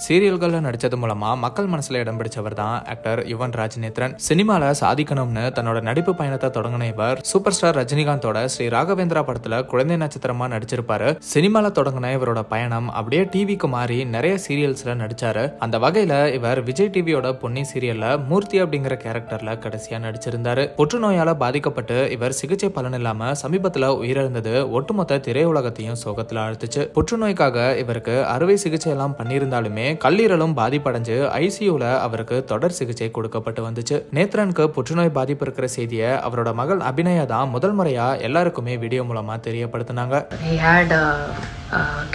சீரியல்கள்ல நடிச்சது மூலமா மக்கள் மனசுல இடம் பிடிச்சவர் தான் ஆக்டர் யுவன் ராஜ்நேத்ரன். சினிமால சாதிக்கணும்னு தன்னோட நடிப்பு பயணத்தை தொடங்கின இவர் சூப்பர் ஸ்டார் ரஜினிகாந்தோட ஸ்ரீ ராகவேந்திரா படத்துல குழந்தை நட்சத்திரமா நடிச்சிருப்பாரு. சினிமால தொடங்கின இவரோட பயணம் அப்படியே டிவிக்கு மாறி நிறைய சீரியல்ஸ்ல நடிச்சாரு. அந்த வகையில இவர் விஜய் டிவியோட பொன்னி சீரியல்ல மூர்த்தி அப்படிங்கிற கேரக்டர்ல கடைசியா நடிச்சிருந்தாரு. புற்றுநோயால பாதிக்கப்பட்டு இவர் சிகிச்சை பலன் இல்லாம சமீபத்துல உயிரிழந்தது ஒட்டுமொத்த திரையுலகத்தையும் சோகத்துல அழுத்துச்சு. புற்றுநோய்க்காக இவருக்கு அறுவை சிகிச்சை எல்லாம் பண்ணியிருந்தாலுமே கல்லீரலும் பாதிப்படைஞ்சு ஐசியூல அவருக்கு தொடர் சிகிச்சை கொடுக்கப்பட்டு வந்துச்சு. நேத்ரனுக்கு புற்றுநோய் பாதிப்பு இருக்கிற செய்தியை அவரோட மகள் அபிநயா தான் முதல் முறையா எல்லாருக்குமே வீடியோ மூலமா தெரியப்படுத்தினாங்க.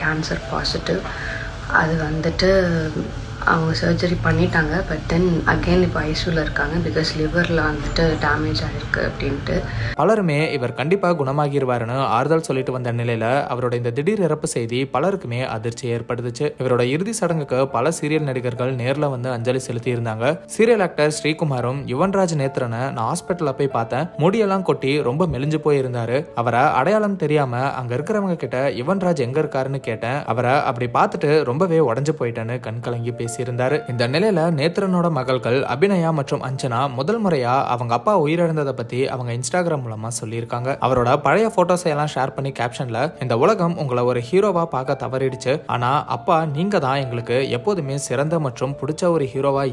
Cancer positive. அது வந்துட்டு அவங்க சர்ஜரி பண்ணிட்டாங்க. பட் தென் அகெயின் இப்போ ஐசியூவில் இருக்காங்க. பிகாஸ் லிவரில் வந்துட்டு டேமேஜ் ஆகிருக்கு அப்படின்ட்டு. பலருமே இவர் கண்டிப்பாக குணமாகிடுவாருன்னு ஆறுதல் சொல்லிட்டு வந்த நிலையில அவரோட இந்த திடீர் இறப்பு செய்தி பலருக்குமே அதிர்ச்சி ஏற்படுத்துச்சு. இவரோட இறுதி சடங்குக்கு பல சீரியல் நடிகர்கள் நேரில் வந்து அஞ்சலி செலுத்தி இருந்தாங்க. சீரியல் ஆக்டர் ஸ்ரீகுமாரும் யுவன்ராஜ் நேத்ரனை நான் ஹாஸ்பிட்டலில் போய் பார்த்தேன். முடியெல்லாம் கொட்டி ரொம்ப மெலிஞ்சு போயிருந்தாரு. அவரை அடையாளம் தெரியாம அங்க இருக்கிறவங்க கிட்ட யுவன்ராஜ் எங்க இருக்காருன்னு கேட்டேன். அவரை அப்படி பார்த்துட்டு ரொம்பவே உடஞ்சு போயிட்டேன்னு கண்கலங்கி பேசியிருந்தாரு. இந்த நிலையில நேத்ரனோட மகள்கள் அபிநயா மற்றும் அஞ்சனா முதல் முறையா அவங்க அப்பா உயிரிழந்ததை பத்தி அவங்க இன்ஸ்டாகிராம் மூலமா சொல்லியிருக்காங்க. அவரோட பழைய போட்டோஸை எல்லாம் ஷேர் பண்ணி கேப்ஷன்ல, இந்த உலகம் உங்களை ஒரு ஹீரோவா பார்க்க தவறிடுச்சு. ஆனா அப்பா நீங்க தான் எங்களுக்கு எப்போதுமே சிறந்த மற்றும் பிடிச்ச ஒரு ஹீரோவா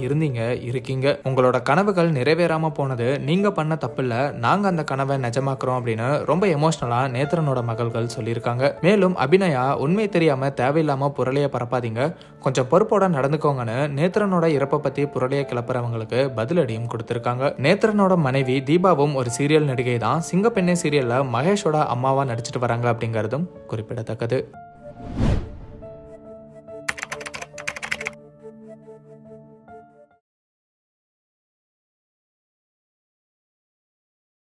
இருக்கீங்க. உங்களோட கனவுகள் நிறைவேறாம போனது நீங்க பண்ண தப்பு இல்ல. நாங்க அந்த கனவை நிஜமாக்குறோம் அப்படின்னு ரொம்ப எமோஷனலா நேத்ரனோட மகள்கள் சொல்லியிருக்காங்க. மேலும் அபிநயா உண்மை தெரியாம தேவையில்லாம புரளைய பரப்பாதீங்க, கொஞ்சம் பொறுப்போட நடந்துக்கோங்கன்னு நேத்ரனோட இறப்பை பத்தி புரளைய கிளப்புறவங்களுக்கு பதிலடியும் கொடுத்திருக்காங்க. நேத்ரனோட மனைவி தீபாவும் ஒரு சீரியல் நடிகை தான். சிங்கப்பெண்ணே சீரியல்ல மகேஷோட அம்மாவா நடிச்சிட்டு வராங்க அப்படிங்கறதும் குறிப்பிடத்தக்கது.